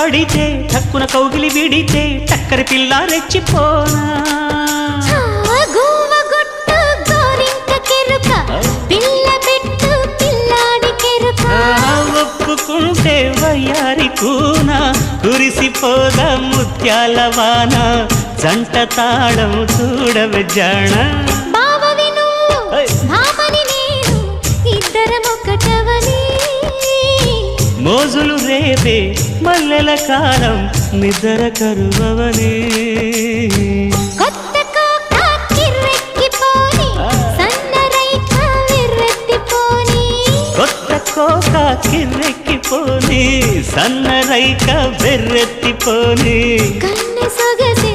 పడితే తక్కున కౌగిలి విడితే చక్కరి పిల్ల రెచ్చిపోనా ఒప్పుకుంటే వయ్యారి కూన కురిసిపోద ముత్యాల వాన జంట తాళం చూడవే జాణ మోజులు రేపే మల్లెల కాలం నిద్ర కరువవనే కొత్త కోక కిర్రెక్కిపోని సన్న రైక బెర్రెత్తిపోని కన్నె సొగసి